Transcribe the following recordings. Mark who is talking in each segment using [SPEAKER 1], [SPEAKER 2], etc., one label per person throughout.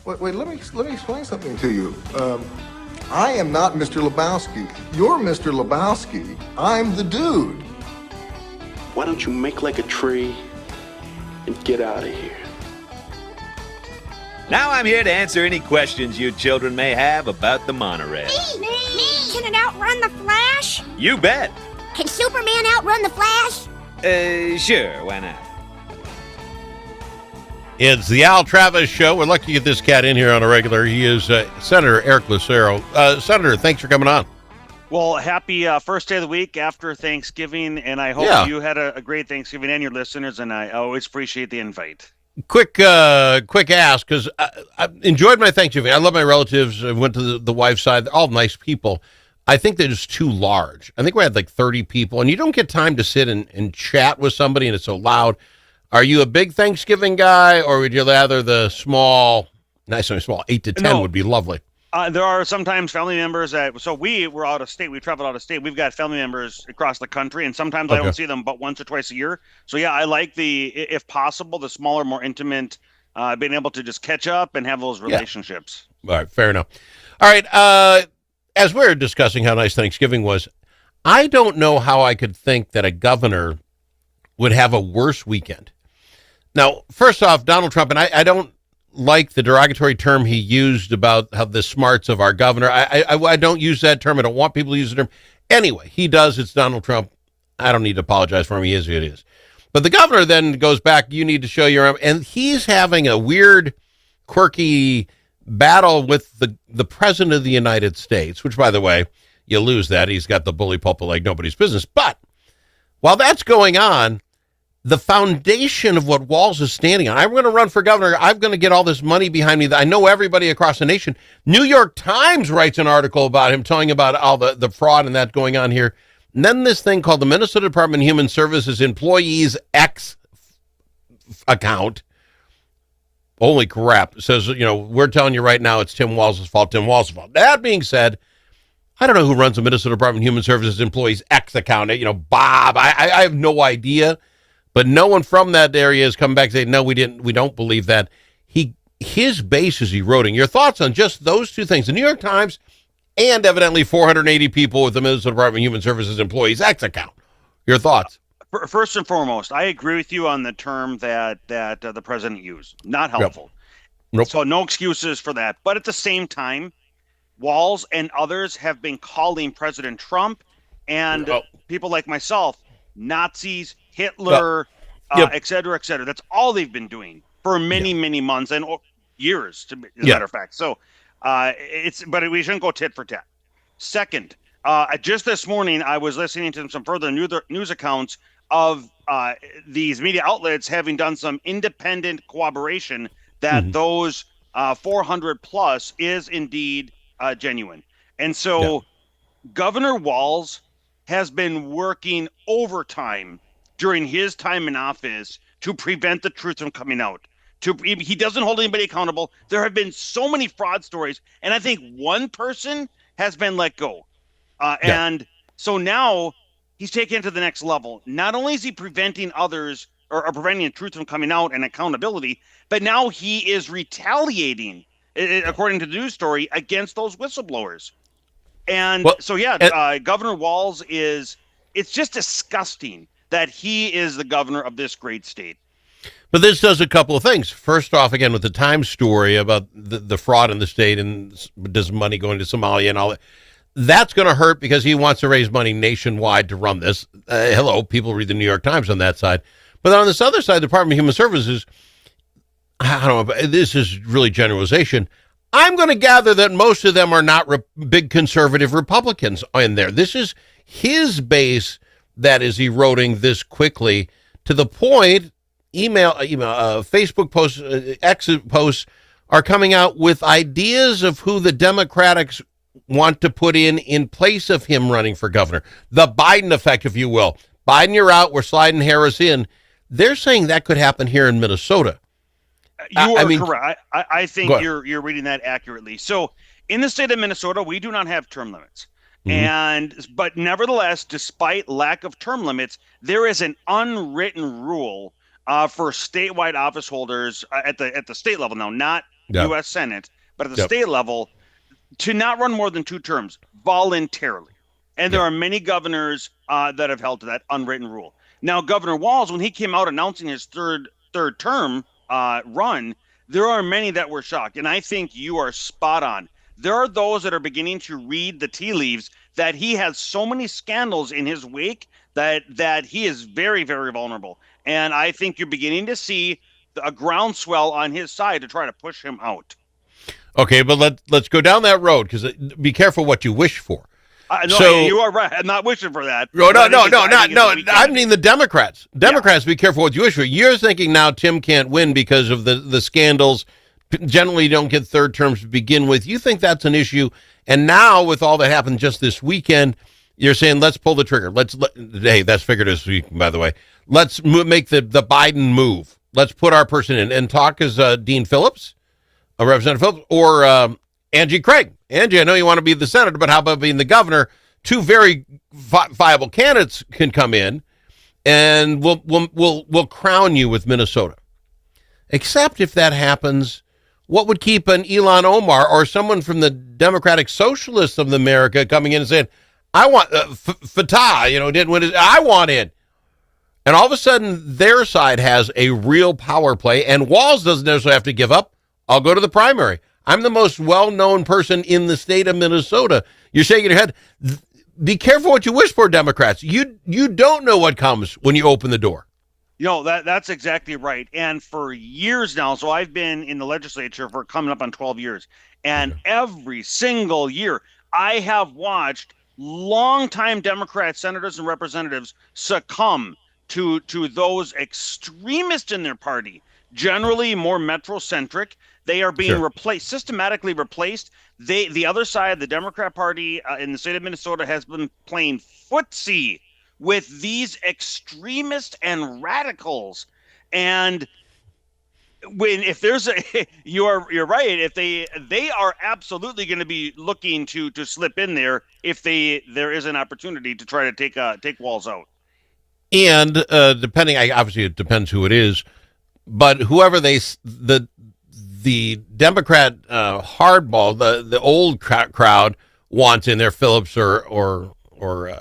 [SPEAKER 1] Wait, let me explain something to you. I am not Mr. Lebowski. You're Mr. Lebowski. I'm the dude.
[SPEAKER 2] Why don't you make like a tree and get out of here?
[SPEAKER 3] Now I'm here to answer any questions you children may have about the monorail.
[SPEAKER 4] Me! Can it outrun the Flash?
[SPEAKER 3] You bet.
[SPEAKER 4] Can Superman outrun the Flash?
[SPEAKER 3] Sure, why not?
[SPEAKER 5] It's the Al Travis Show. We're lucky to get this cat in here on a regular. He is Senator Eric Lucero. Senator, thanks for coming on.
[SPEAKER 6] Well, happy first day of the week after Thanksgiving, and I hope you had a great Thanksgiving and your listeners, and I always appreciate the invite.
[SPEAKER 5] Quick ask, because I enjoyed my Thanksgiving. I love my relatives. I went to the wife's side. They're all nice people. I think that it's too large. I think we had like 30 people, and you don't get time to sit and chat with somebody, and it's so loud. Are you a big Thanksgiving guy, or would you rather the small, nice and small, 8 to 10 would be lovely?
[SPEAKER 6] There are sometimes family members so we were out of state. We traveled out of state. We've got family members across the country, and sometimes I don't see them but once or twice a year. So yeah, I like if possible, the smaller, more intimate, being able to just catch up and have those relationships.
[SPEAKER 5] All right, fair enough. All right, as we're discussing how nice Thanksgiving was, I don't know how I could think that a governor would have a worse weekend. Now, first off, Donald Trump, and I don't like the derogatory term he used about how the smarts of our governor. I don't use that term. I don't want people to use the term. Anyway, he does. It's Donald Trump. I don't need to apologize for him. He is who it is. But the governor then goes back, you need to show your, and he's having a weird, quirky battle with the president of the United States, which, by the way, you lose that. He's got the bully pulpit like nobody's business. But while that's going on, the foundation of what Walz is standing on, I'm going to run for governor. I'm going to get all this money behind me. I know everybody across the nation. New York Times writes an article about him, telling about all the fraud and that going on here. And then this thing called the Minnesota Department of Human Services Employees X account. Holy crap. It says, we're telling you right now it's Tim Walz's fault. That being said, I don't know who runs the Minnesota Department of Human Services Employees X account. Bob, I have no idea. But no one from that area has come back and said, no, we don't believe that. His base is eroding. Your thoughts on just those two things, the New York Times and evidently 480 people with the Minnesota Department of Human Services Employees X account. Your thoughts?
[SPEAKER 6] First and foremost, I agree with you on the term that the president used. Not helpful.
[SPEAKER 5] Nope.
[SPEAKER 6] So no excuses for that. But at the same time, Walz and others have been calling President Trump and people like myself Nazis, Hitler, et cetera, et cetera. That's all they've been doing for many, many months and years, as a matter of fact. So but we shouldn't go tit for tat. Second, just this morning, I was listening to some further news accounts of these media outlets having done some independent corroboration that those 400 plus is indeed genuine. And so Governor Walz has been working overtime during his time in office to prevent the truth from coming out. He doesn't hold anybody accountable. There have been so many fraud stories, and I think one person has been let go. And so now he's taken it to the next level. Not only is he preventing others or preventing the truth from coming out and accountability, but now he is retaliating, according to the news story, against those whistleblowers. And Governor Walz it's just disgusting that he is the governor of this great state.
[SPEAKER 5] But this does a couple of things. First off, again, with the Times story about the fraud in the state and does money going to Somalia and all that, that's going to hurt because he wants to raise money nationwide to run this. People read the New York Times on that side. But on this other side, the Department of Human Services, I don't know, this is really generalization. I'm going to gather that most of them are not big conservative Republicans in there. This is his base that is eroding this quickly to the point Facebook posts, exit posts are coming out with ideas of who the Democrats want to put in place of him running for governor. The Biden effect, if you will. Biden, you're out. We're sliding Harris in. They're saying that could happen here in Minnesota.
[SPEAKER 6] You are correct. I think you're reading that accurately. So in the state of Minnesota, we do not have term limits. But nevertheless, despite lack of term limits, there is an unwritten rule for statewide office holders at the state level now, not
[SPEAKER 5] Yep.
[SPEAKER 6] U.S. Senate, but at the
[SPEAKER 5] Yep.
[SPEAKER 6] state level, to not run more than 2 terms voluntarily. And there
[SPEAKER 5] Yep.
[SPEAKER 6] are many governors that have held to that unwritten rule. Now, Governor Walz, when he came out announcing his third term run, there are many that were shocked. And I think you are spot on. There are those that are beginning to read the tea leaves that he has so many scandals in his wake that he is very, very vulnerable. And I think you're beginning to see a groundswell on his side to try to push him out.
[SPEAKER 5] Okay, but let's go down that road, because be careful what you wish for.
[SPEAKER 6] No,
[SPEAKER 5] So
[SPEAKER 6] you are right. I'm not wishing for that.
[SPEAKER 5] no,
[SPEAKER 6] But I think
[SPEAKER 5] no,
[SPEAKER 6] it's-
[SPEAKER 5] no.
[SPEAKER 6] it's a weak
[SPEAKER 5] I
[SPEAKER 6] candidate.
[SPEAKER 5] mean the Democrats. Democrats, be careful what you wish for. You're thinking now Tim can't win because of the scandals. Generally, you don't get third terms to begin with. You think that's an issue, and now with all that happened just this weekend, you're saying let's pull the trigger. Hey, that's figured this week, by the way. Let's make the Biden move. Let's put our person in and talk as Dean Phillips, Representative Phillips, or Angie Craig. Angie, I know you want to be the senator, but how about being the governor? Two very viable candidates can come in, and we'll crown you with Minnesota. Except if that happens, what would keep an Ilhan Omar or someone from the Democratic Socialists of America coming in and saying, "I want Fatah," didn't win. I want in. And all of a sudden, their side has a real power play, and Walz doesn't necessarily have to give up. I'll go to the primary. I'm the most well-known person in the state of Minnesota. You're shaking your head. Be careful what you wish for, Democrats. You don't know what comes when you open the door.
[SPEAKER 6] That's exactly right. And for years now, so I've been in the legislature for coming up on 12 years. And every single year, I have watched longtime Democrat senators and representatives succumb to those extremists in their party, generally more metrocentric. They are being systematically replaced. The other side, the Democrat Party in the state of Minnesota, has been playing footsie with these extremists and radicals. And if there's you're right, if they are absolutely going to be looking to slip in there if there is an opportunity to try to take Walz out.
[SPEAKER 5] And depending, obviously it depends who it is, but whoever the Democrat hardball, the old crowd wants in there, Phillips or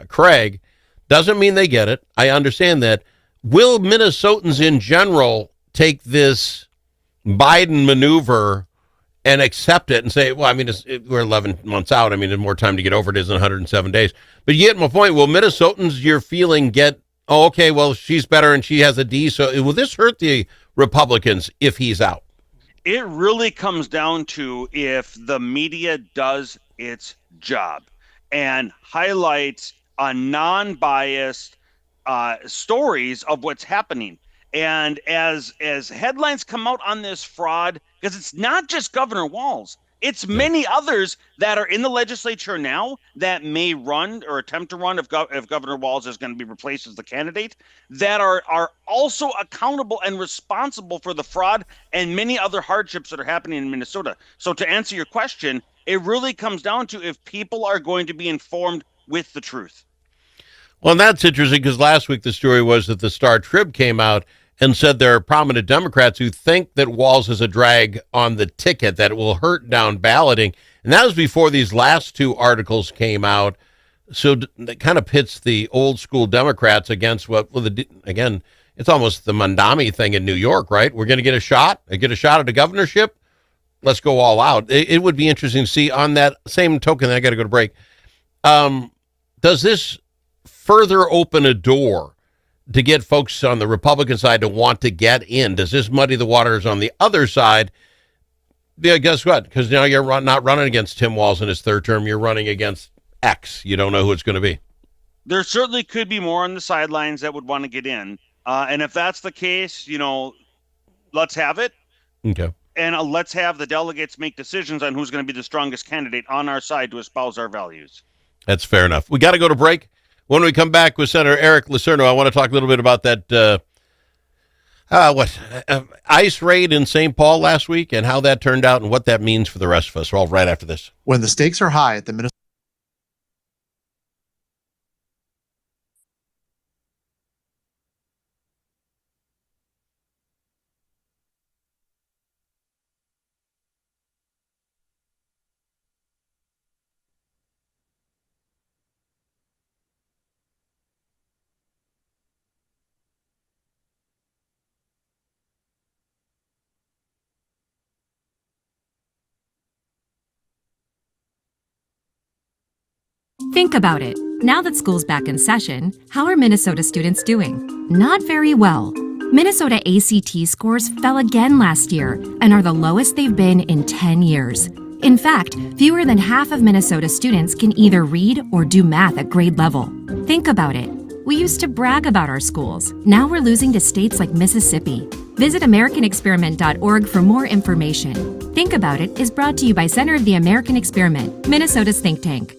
[SPEAKER 5] Craig, doesn't mean they get it. I understand that. Will Minnesotans in general take this Biden maneuver and accept it and say, well, I mean, we're 11 months out. I mean, there's more time to get over it. It is 107 days. But you get my point. Will Minnesotans, you're feeling, oh, okay, well, she's better and she has a D. So will this hurt the Republicans if he's out?
[SPEAKER 6] It really comes down to if the media does its job and highlights a non-biased stories of what's happening. And as headlines come out on this fraud, because it's not just Governor Walz, it's many others that are in the legislature now that may run or attempt to run if Governor Walz is going to be replaced as the candidate, that are also accountable and responsible for the fraud and many other hardships that are happening in Minnesota. So to answer your question, it really comes down to if people are going to be informed with the truth.
[SPEAKER 5] Well, and that's interesting because last week the story was that the Star Trib came out and said there are prominent Democrats who think that Walz is a drag on the ticket, that it will hurt down balloting. And that was before these last two articles came out. So that kind of pits the old school Democrats against again, it's almost the Mandami thing in New York, right? We're going to get a shot at the governorship. Let's go all out. It would be interesting to see on that same token. I got to go to break. Does this further open a door to get folks on the Republican side to want to get in? Does this muddy the waters on the other side? Yeah, guess what? Because now you're not running against Tim Walz in his third term. You're running against X. You don't know who it's going to be.
[SPEAKER 6] There certainly could be more on the sidelines that would want to get in. And if that's the case, let's have it.
[SPEAKER 5] Okay.
[SPEAKER 6] And let's have the delegates make decisions on who's going to be the strongest candidate on our side to espouse our values.
[SPEAKER 5] That's fair enough. We got to go to break. When we come back with Senator Eric Lucero, I want to talk a little bit about that ICE raid in St. Paul last week and how that turned out and what that means for the rest of us. We're all right after this.
[SPEAKER 7] When the stakes are high at the Minnesota
[SPEAKER 8] Think about it. Now that school's back in session, how are Minnesota students doing? Not very well. Minnesota ACT scores fell again last year and are the lowest they've been in 10 years. In fact, fewer than half of Minnesota students can either read or do math at grade level. Think about it. We used to brag about our schools. Now we're losing to states like Mississippi. Visit AmericanExperiment.org for more information. Think About It is brought to you by Center of the American Experiment, Minnesota's think tank.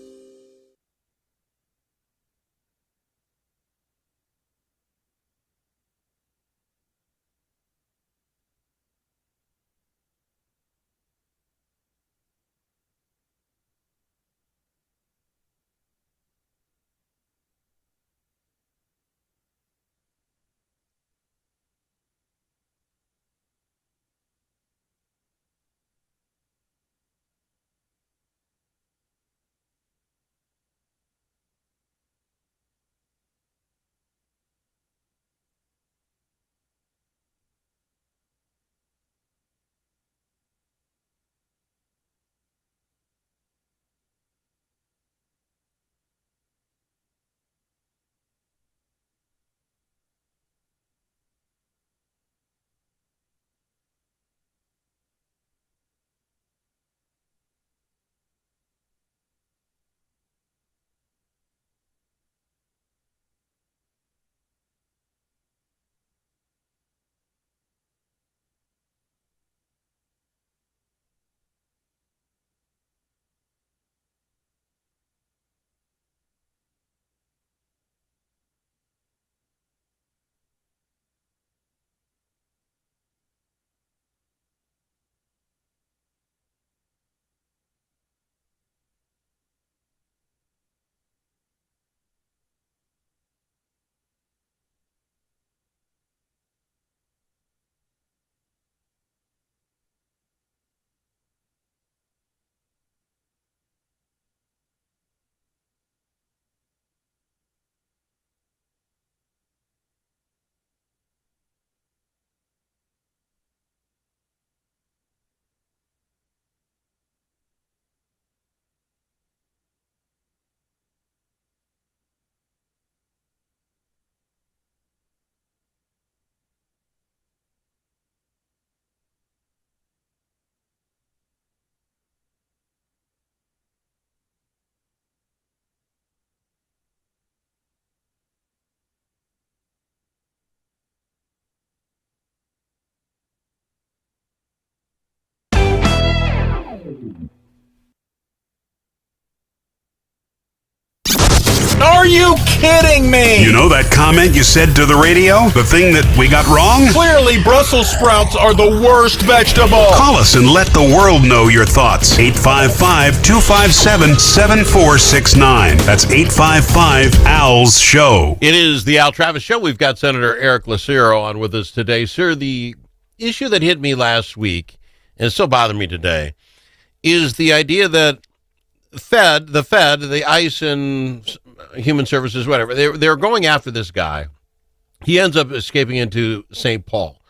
[SPEAKER 3] Are you kidding me?
[SPEAKER 9] You know that comment you said to the radio? The thing that we got wrong?
[SPEAKER 3] Clearly, Brussels sprouts are the worst vegetable.
[SPEAKER 9] Call us and let the world know your thoughts. 855-257-7469. That's 855-ALS-SHOW.
[SPEAKER 5] It is the Al Travis Show. We've got Senator Eric Lucero on with us today. Sir, the issue that hit me last week, and still bothering me today, is the idea that the ICE and Human Services, whatever, they're going after this guy. He ends up escaping into St. Paul.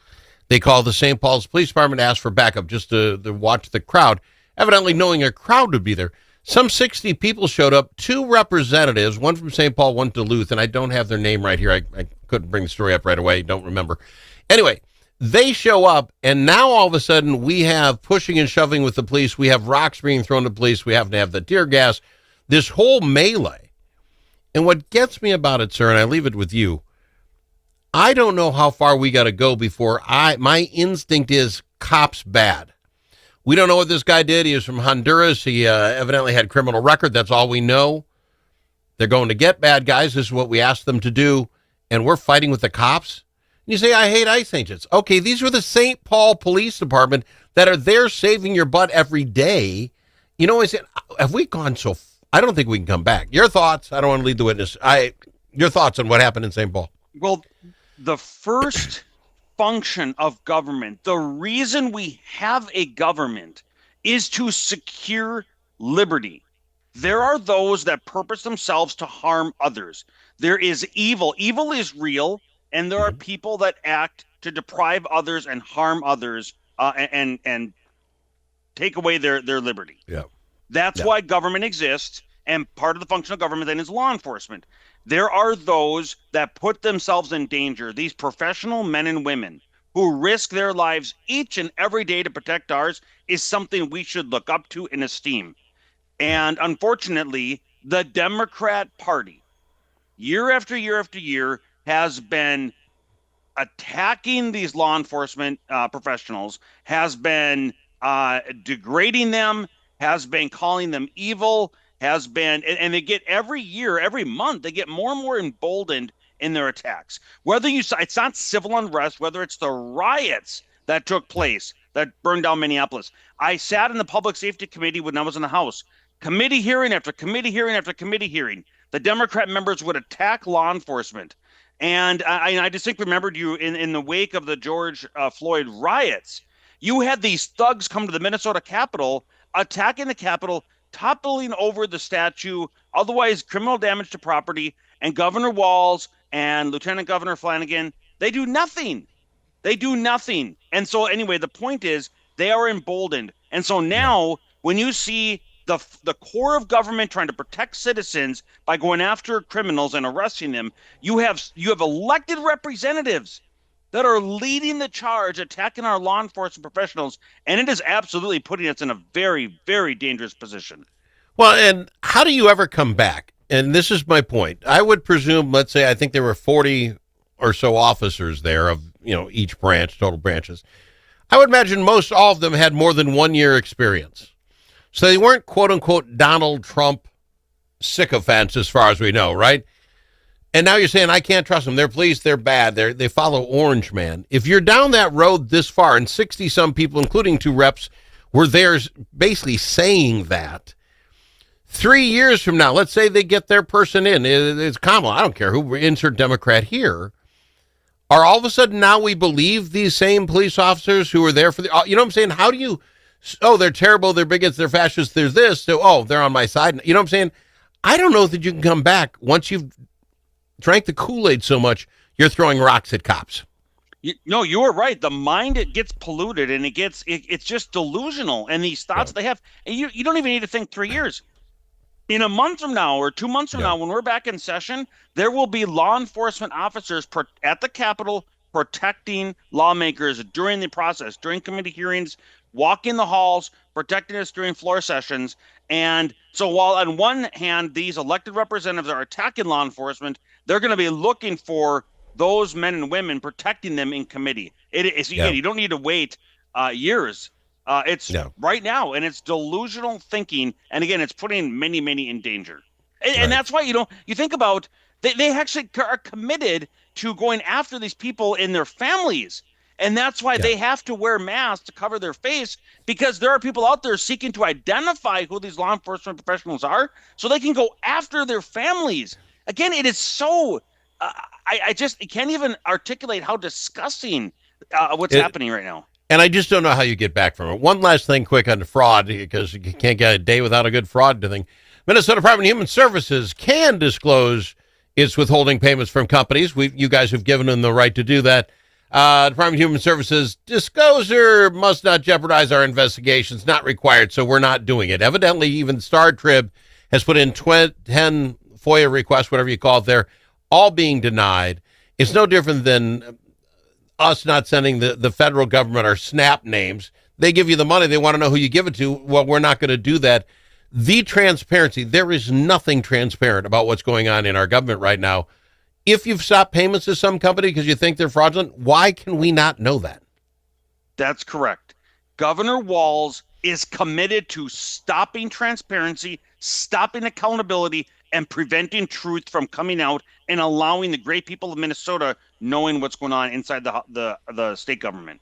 [SPEAKER 5] They call the St. Paul's Police Department, ask for backup just to watch the crowd, evidently knowing a crowd would be there. Some 60 people showed up, 2 representatives, one from St. Paul, one Duluth, and I don't have their name right here. I couldn't bring the story up right away. Don't remember. Anyway, they show up, and now all of a sudden we have pushing and shoving with the police. We have rocks being thrown at police. We have to have the tear gas, this whole melee. And what gets me about it, sir, and I leave it with you, I don't know how far we got to go before my instinct is cops bad. We don't know what this guy did. He was from Honduras. He evidently had criminal record. That's all we know. They're going to get bad guys. This is what we asked them to do. And we're fighting with the cops. And you say, I hate ICE agents. Okay, these are the St. Paul Police Department that are there saving your butt every day. You know, I said, have we gone so I don't think we can come back. Your thoughts? I don't want to lead the witness. Your thoughts on what happened in St. Paul?
[SPEAKER 6] Well, the first function of government, the reason we have a government is to secure liberty. There are those that purpose themselves to harm others. There is evil. Evil is real, and there are people that act to deprive others and harm others and take away their liberty.
[SPEAKER 5] Yeah.
[SPEAKER 6] That's why government exists. and part of the function of government then is law enforcement. There are those that put themselves in danger, these professional men and women who risk their lives each and every day to protect ours is something we should look up to and esteem. And unfortunately, the Democrat Party, year after year after year, has been attacking these law enforcement professionals, has been degrading them, has been calling them evil, has been, and they get every year, every month, they get more and more emboldened in their attacks. Whether it's not civil unrest, whether it's the riots that took place that burned down Minneapolis. I sat in the Public Safety Committee when I was in the House. Committee hearing after committee hearing after committee hearing, the Democrat members would attack law enforcement. And I distinctly remembered you in the wake of the George Floyd riots. You had these thugs come to the Minnesota Capitol, attacking the Capitol, toppling over the statue, otherwise criminal damage to property, and Governor Walz and Lieutenant Governor Flanagan, they do nothing. They do nothing. And so anyway, the point is they are emboldened. And so now when you see the core of government trying to protect citizens by going after criminals and arresting them, you have elected representatives that are leading the charge, attacking our law enforcement professionals, and it is absolutely putting us in a very, very dangerous position.
[SPEAKER 5] Well, and how do you ever come back? And this is my point. I would presume, let's say, I think there were 40 or so officers there of, each branch, total branches. I would imagine most all of them had more than 1 year experience. So they weren't, quote unquote, Donald Trump sycophants as far as we know, right? And now you're saying, I can't trust them. They're police, they're bad. They follow Orange Man. If you're down that road this far, and 60-some people, including 2 reps, were there basically saying that, 3 years from now, let's say they get their person in. It's Kamala. I don't care who, insert Democrat here. Are all of a sudden now we believe these same police officers who were there for the, you know what I'm saying? How do you, they're terrible, they're bigots, they're fascists, there's this, so, they're on my side. You know what I'm saying? I don't know that you can come back once you've drank the Kool-Aid so much, you're throwing rocks at cops.
[SPEAKER 6] You are right. The mind, it gets polluted and it's just delusional. And these thoughts they have, and you don't even need to think 3 years. In a month from now or 2 months from now, when we're back in session, there will be law enforcement officers at the Capitol protecting lawmakers during the process, during committee hearings, walking the halls, protecting us during floor sessions. And so while on one hand, these elected representatives are attacking law enforcement, they're going to be looking for those men and women, protecting them in committee. Again, you don't need to wait years. It's right now, and it's delusional thinking. And again, it's putting many, many in danger. And that's why, you think about, they actually are committed to going after these people in their families. And that's why they have to wear masks to cover their face, because there are people out there seeking to identify who these law enforcement professionals are so they can go after their families. Again, it is so, I can't even articulate how disgusting what's happening right now.
[SPEAKER 5] And I just don't know how you get back from it. One last thing quick on the fraud, because you can't get a day without a good fraud thing. Minnesota Department of Human Services can disclose its withholding payments from companies. You guys have given them the right to do that. Department of Human Services disclosure must not jeopardize our investigations, not required, so we're not doing it. Evidently, even Star Trib has put in 10 FOIA requests, whatever you call it there, all being denied. It's no different than us not sending the federal government our SNAP names. They give you the money. They want to know who you give it to. Well, we're not going to do that. The transparency, there is nothing transparent about what's going on in our government right now. If you've stopped payments to some company because you think they're fraudulent, why can we not know that?
[SPEAKER 6] That's correct. Governor Walz is committed to stopping transparency, stopping accountability, and preventing truth from coming out and allowing the great people of Minnesota knowing what's going on inside the state government.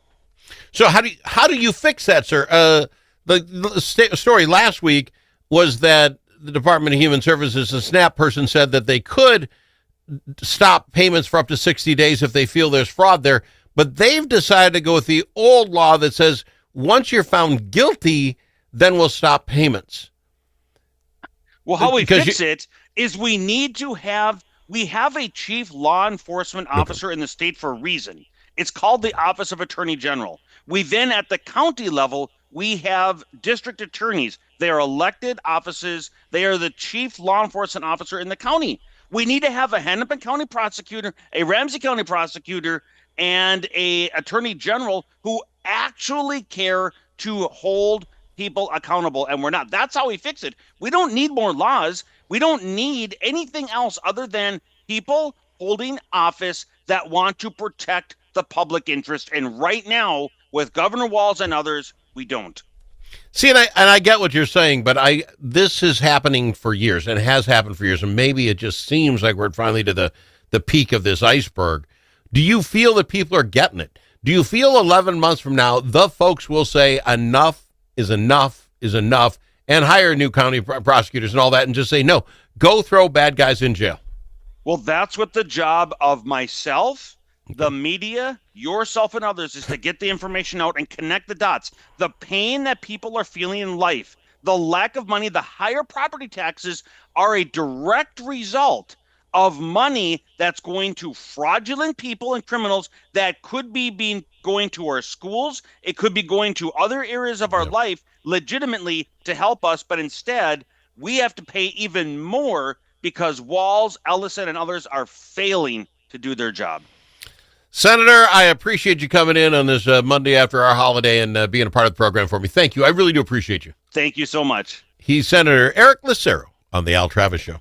[SPEAKER 5] So how do you fix that, sir? The story last week was that the Department of Human Services, the SNAP person, said that they could stop payments for up to 60 days if they feel there's fraud there. But they've decided to go with the old law that says once you're found guilty, then we'll stop payments.
[SPEAKER 6] Well, how we fix it is we have a chief law enforcement officer in the state for a reason. It's called the Office of Attorney General. We then, at the county level, We have district attorneys. They are elected offices. They are the chief law enforcement officer in the county. We need to have a Hennepin County prosecutor, a Ramsey County prosecutor, and a attorney general who actually care to hold people accountable, and we're not. That's how we fix it. We don't need more laws. We don't need anything else other than people holding office that want to protect the public interest. And right now, with Governor Walz and others, we don't.
[SPEAKER 5] See, and I get what you're saying, but this is happening for years and has happened for years, and maybe it just seems like we're finally to the peak of this iceberg. Do you feel that people are getting it? Do you feel 11 months from now, the folks will say enough is enough is enough and hire new county prosecutors and all that and just say, no, go throw bad guys in jail?
[SPEAKER 6] Well, that's what the job of myself, the media, yourself, and others is to get the information out and connect the dots. The pain that people are feeling in life, the lack of money, the higher property taxes are a direct result of money that's going to fraudulent people and criminals that could be going to our schools. It could be going to other areas of our life legitimately to help us. But instead, we have to pay even more because Walz, Ellison, and others are failing to do their job.
[SPEAKER 5] Senator, I appreciate you coming in on this Monday after our holiday and being a part of the program for me. Thank you. I really do appreciate you.
[SPEAKER 6] Thank you so much.
[SPEAKER 5] He's Senator Eric Lucero on The Al Travis Show.